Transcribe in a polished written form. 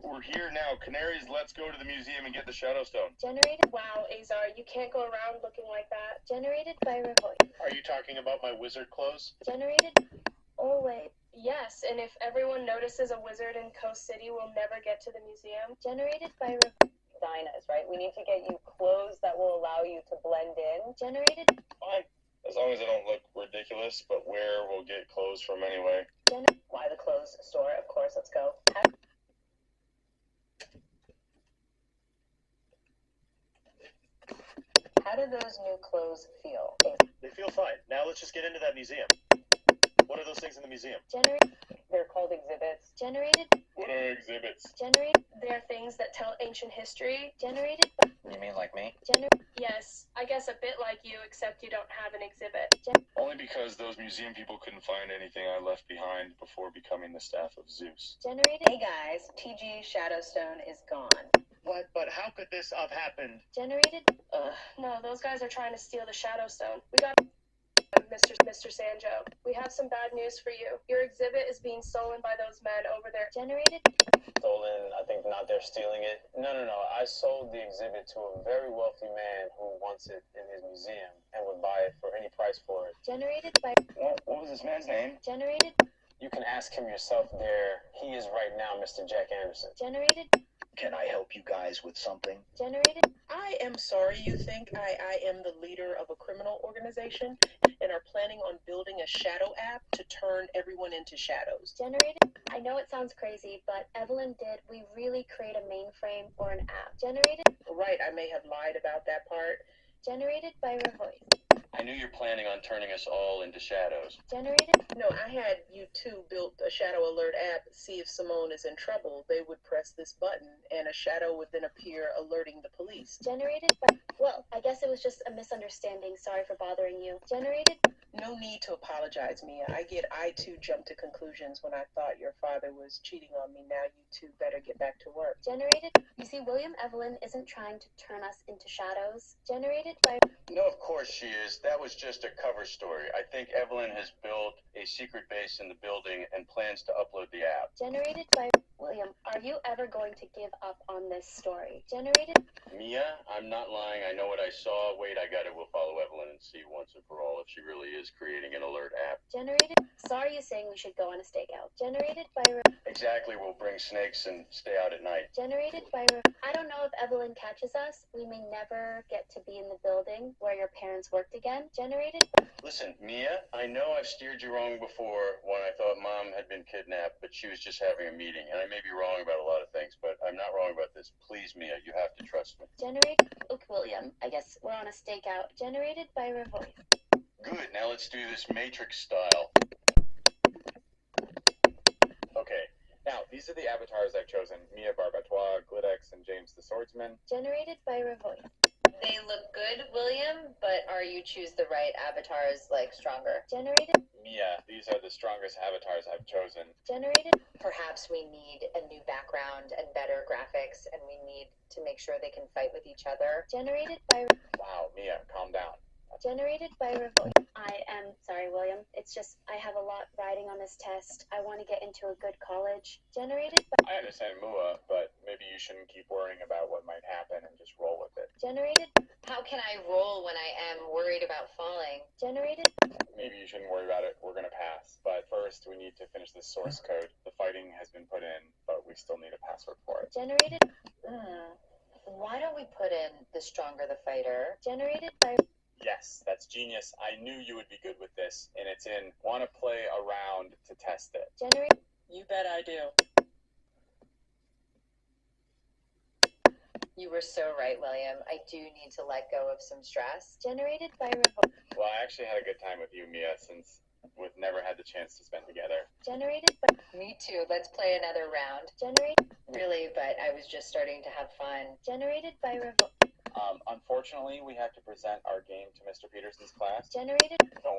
We're here now. Canaries, let's go to the museum and get the Shadowstone. Generated. Wow, Azar, you can't go around looking like that. Generated by Revoy. Are you talking about my wizard clothes? Generated. Oh, wait. Yes, and if everyone notices a wizard in Coast City, we'll never get to the museum. Generated by Revoy. Dinah's, right? We need to get you clothes that will allow you to blend in. Generated. Fine. As long as I don't look ridiculous, but where we'll get clothes from anyway. Why the clothes store? Of course, let's go. How do those new clothes feel? They feel fine. Now let's just get into that museum. What are those things in the museum? They're called exhibits. Generated. What are exhibits? Generated. They're things that tell ancient history. Generated by. You mean like me? Yes, I guess a bit like you, except you don't have an exhibit. Only because those museum people couldn't find anything I left behind before becoming the staff of Zeus. Generated. Hey guys, TG Shadowstone is gone. What? But how could this have happened? Generated. No, those guys are trying to steal the Shadowstone. We got Mr. Sanjo. We have some bad news for you. Your exhibit is being stolen by those men over there. Generated. Stolen, I think not they're stealing it. No. I sold the exhibit to a very wealthy man who wants it in his museum and would buy it for any price for it. Generated by. What was this man's name? Generated. You can ask him yourself there. He is right now Mr. Jack Anderson. Generated. Can I help you guys with something? Generated. I am sorry you think I am the leader of a criminal organization and are planning on building a shadow app to turn everyone into shadows. Generated. I know it sounds crazy, but Evelyn did. We really create a mainframe or an app. Generated. Right, I may have lied about that part. Generated by Revoy. I knew you're planning on turning us all into shadows. Generated. No, I had you two built a shadow alert app. See if Simone is in trouble. They would press this button and a shadow would then appear alerting the police. Generated by. Well, I guess it was just a misunderstanding. Sorry for bothering you. Generated. No need to apologize, Mia. I too jumped to conclusions when I thought your father was cheating on me. Now you two better get back to work. Generated. You see, William Evelyn isn't trying to turn us into shadows. Generated by. No, of course she is. That was just a cover story. I think Evelyn has built a secret base in the building and plans to upload the app. Generated by. William, are you ever going to give up on this story? Generated. Mia, I'm not lying. I know what I saw. Wait, I got it. We'll follow Evelyn and see once and for all if she really is creating an alert app. Generated. Sorry you're saying we should go on a stakeout. Generated by. Exactly. We'll bring snakes and stay out at night. Generated by. I don't know if Evelyn catches us. We may never get to be in the building where your parents worked again. Generated. Listen, Mia, I know I've steered you wrong before when I thought Mom had been kidnapped, but she was just having a meeting. And I may be wrong about a lot of things, but I'm not wrong about this. Please, Mia, you have to trust me. Generated. Look, William, I guess we're on a stakeout. Generated by Revoy. Good. Now let's do this Matrix style. Okay, now these are the avatars I've chosen: Mia Barbatois, Glidex, and James the Swordsman. Generated by Revoy. They look good, William, but are you choose the right avatars, like, stronger? Generated. Mia, these are the strongest avatars I've chosen. Generated. Perhaps we need a new background and better graphics, and we need to make sure they can fight with each other. Generated by. Wow, Mia, calm down. Generated by Revoy. I am sorry, William. It's just I have a lot riding on this test. I want to get into a good college. Generated by. I understand Mua, but maybe you shouldn't keep worrying about what might happen and just roll with it. Generated. How can I roll when I am worried about falling? Generated. Maybe you shouldn't worry about it. We're gonna pass. But first, we need to finish this source code. The fighting has been put in, but we still need a password for it. Generated. Why don't we put in the stronger the fighter? Generated by. Yes, that's genius. I knew you would be good with this, and it's in wanna play around to test it. Generated. You bet I do. You were so right, William. I do need to let go of some stress. Generated by Revoy. Well, I actually had a good time with you, Mia, since we've never had the chance to spend together. Generated by. Me too. Let's play another round. Generated. Really, but I was just starting to have fun. Generated by Revoy. Unfortunately, we have to present our game to Mr. Peterson's class. Generated. Don't